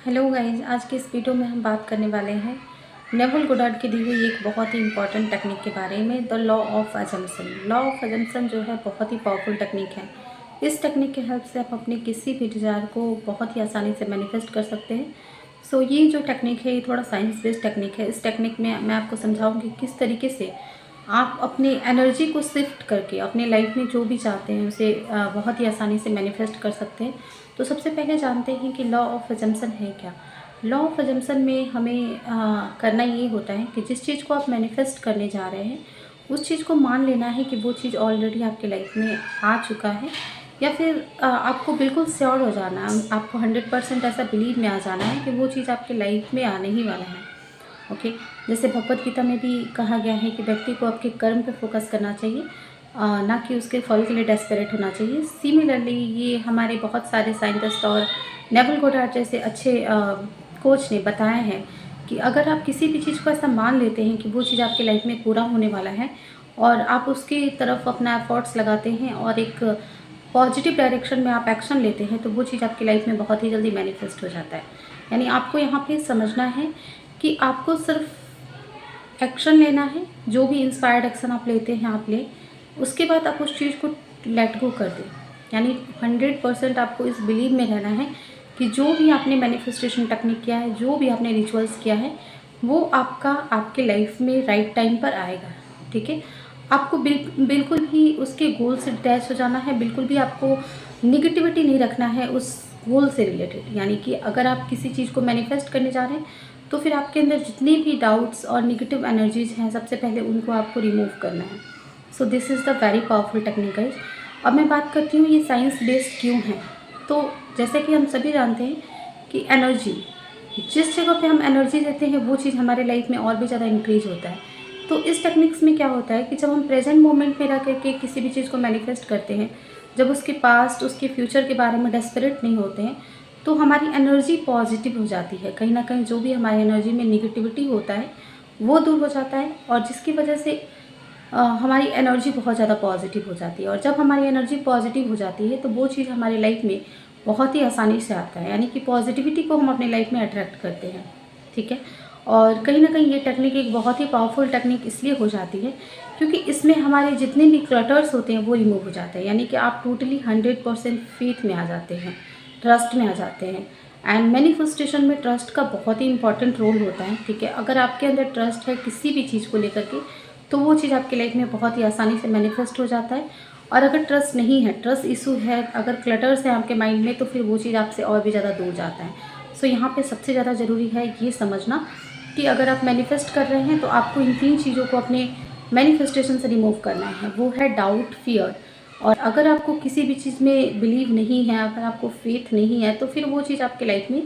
Hello guys, आज की इस वीडियो में हम बात करने वाले हैं नेवल गोडार्ड की दी हुई एक बहुत ही इंपॉर्टेंट टेक्निक के बारे में, the law of assumption. Law of assumption जो है बहुत ही पावरफुल टेक्निक है। इस टेक्निक के हेल्प से आप अपने किसी भी डिज़ायर को बहुत ही आसानी से मैनिफेस्ट कर सकते हैं। सो ये जो टेक्निक है ये थोड़ा साइंस बेस्ड टेक्निक है। इस टेक्निक में मैं आपको समझाऊंगी किस तरीके से आप अपनी एनर्जी को शिफ्ट करके अपने लाइफ में जो भी चाहते हैं उसे बहुत ही आसानी से मैनिफेस्ट कर सकते हैं। तो सबसे पहले जानते हैं कि लॉ ऑफ अजम्पशन है क्या। लॉ ऑफ अजम्पशन में हमें करना ये होता है कि जिस चीज़ को आप मैनिफेस्ट करने जा रहे हैं उस चीज़ को मान लेना है कि वो चीज़ ऑलरेडी आपके लाइफ में आ चुका है, या फिर आपको बिल्कुल श्योर हो जाना है, आपको 100% ऐसा बिलीव में आ जाना है कि वो चीज़ आपके लाइफ में आने ही वाला है। ओके, जैसे भगवत गीता में भी कहा गया है कि व्यक्ति को आपके कर्म पे फोकस करना चाहिए, ना कि उसके फल के लिए डेस्परेट होना चाहिए। सिमिलरली ये हमारे बहुत सारे साइंटिस्ट और नेवल गोडार्ड जैसे अच्छे कोच ने बताया है कि अगर आप किसी भी चीज़ को ऐसा मान लेते हैं कि वो चीज़ आपकी लाइफ में पूरा होने वाला है और आप उसकी तरफ अपना एफर्ट्स लगाते हैं और एक पॉजिटिव डायरेक्शन में आप एक्शन लेते हैं, तो वो चीज़ आपकी लाइफ में बहुत ही जल्दी मैनिफेस्ट हो जाता है। यानी आपको यहाँ पे समझना है कि आपको सिर्फ एक्शन लेना है। जो भी इंस्पायर्ड एक्शन आप लेते हैं आप ले, उसके बाद आप उस चीज़ को लेट गो कर दें। यानी 100% आपको इस बिलीव में रहना है कि जो भी आपने मैनिफेस्टेशन टेक्निक किया है, जो भी आपने रिचुअल्स किया है, वो आपका आपके लाइफ में राइट टाइम पर आएगा। ठीक है, आपको बिल्कुल भी उसके गोल से डिटैच हो जाना है, बिल्कुल भी आपको निगेटिविटी नहीं रखना है उस गोल से रिलेटेड। यानी कि अगर आप किसी चीज़ को मैनिफेस्ट करने जा रहे हैं तो फिर आपके अंदर जितनी भी डाउट्स और निगेटिव एनर्जीज हैं, सबसे पहले उनको आपको रिमूव करना है। So this is the very powerful technique guys. अब मैं बात करती हूँ ये साइंस बेस्ड क्यों है। तो जैसे कि हम सभी जानते हैं कि एनर्जी, जिस जगह पे हम एनर्जी देते हैं वो चीज़ हमारे लाइफ में और भी ज़्यादा इंक्रीज होता है। तो इस टेक्निक्स में क्या होता है कि जब हम प्रेजेंट मोमेंट में रह करके किसी भी चीज़ को मैनिफेस्ट करते हैं, जब उसके पास्ट उसके फ्यूचर के बारे में डेस्परेट नहीं होते हैं, तो हमारी एनर्जी पॉजिटिव हो जाती है। कहीं ना कहीं जो भी हमारी एनर्जी में निगेटिविटी होता है वो दूर हो जाता है, और जिसकी वजह से हमारी एनर्जी बहुत ज़्यादा पॉजिटिव हो जाती है। और जब हमारी एनर्जी पॉजिटिव हो जाती है तो वो चीज़ हमारी लाइफ में बहुत ही आसानी से आता है। यानी कि पॉजिटिविटी को हम अपनी लाइफ में अट्रैक्ट करते हैं। ठीक है, और कहीं ना कहीं ये टेक्निक एक बहुत ही पावरफुल टेक्निक इसलिए हो जाती है क्योंकि इसमें हमारे जितने भी क्लटर्स होते हैं वो रिमूव हो जाते हैं। यानी कि आप टोटली 100% फेथ में आ जाते हैं, ट्रस्ट में आ जाते हैं। एंड मैनिफेस्टेशन में ट्रस्ट का बहुत ही इंपॉर्टेंट रोल होता है। ठीक है, अगर आपके अंदर ट्रस्ट है किसी भी चीज़ को लेकर के, तो वो चीज़ आपकी लाइफ में बहुत ही आसानी से मैनिफेस्ट हो जाता है। और अगर ट्रस्ट नहीं है, ट्रस्ट इशू है, अगर क्लटर्स है आपके माइंड में, तो फिर वो चीज़ आपसे और भी ज़्यादा दूर जाता है। सो यहाँ पे सबसे ज़्यादा ज़रूरी है ये समझना कि अगर आप मैनिफेस्ट कर रहे हैं तो आपको इन 3 चीज़ों को अपने मैनिफेस्टेशन से रिमूव करना है। वो है डाउट, फियर, और अगर आपको किसी भी चीज़ में बिलीव नहीं है, अगर आपको फेथ नहीं है, तो फिर वो चीज़ आपके लाइफ में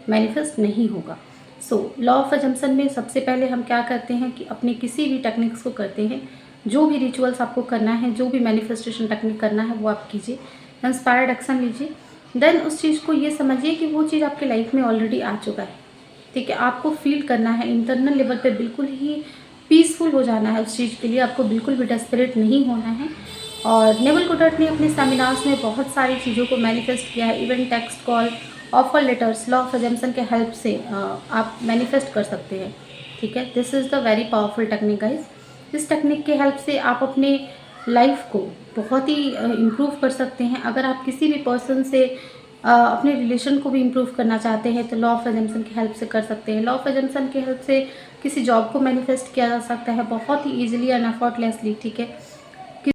मैनिफेस्ट नहीं होगा। सो लॉ ऑफ अजम्पशन में सबसे पहले हम क्या करते हैं कि अपने किसी भी टेक्निक्स को करते हैं, जो भी रिचुअल्स आपको करना है, जो भी मैनिफेस्टेशन टेक्निक करना है वो आप कीजिए, इंस्पायर्ड एक्शन लीजिए। देन उस चीज़ को ये समझिए कि वो चीज़ आपके लाइफ में ऑलरेडी आ चुका है। ठीक है, आपको फील करना है इंटरनल लेवल पे, बिल्कुल ही पीसफुल हो जाना है उस चीज़ के लिए, आपको बिल्कुल भी डेस्परेट नहीं होना है। और नेवल गोडार्ड ने अपने सेमिनार्स में बहुत सारी चीज़ों को मैनिफेस्ट किया है। Even text call, offer letters, law of assumption के हेल्प से आप मैनिफेस्ट कर सकते हैं। ठीक है, this is the very powerful technique guys. इस टेक्निक के हेल्प से आप अपने लाइफ को बहुत ही इम्प्रूव कर सकते हैं। अगर आप किसी भी पर्सन से अपने रिलेशन को भी इम्प्रूव करना चाहते हैं तो लॉ ऑफ अजम्पशन की हेल्प से कर सकते हैं। लॉ ऑफ अजम्पशन की हेल्प से किसी जॉब को मैनिफेस्ट किया जा सकता है बहुत ही ईजिली एंड एफर्टलेसली। ठीक है,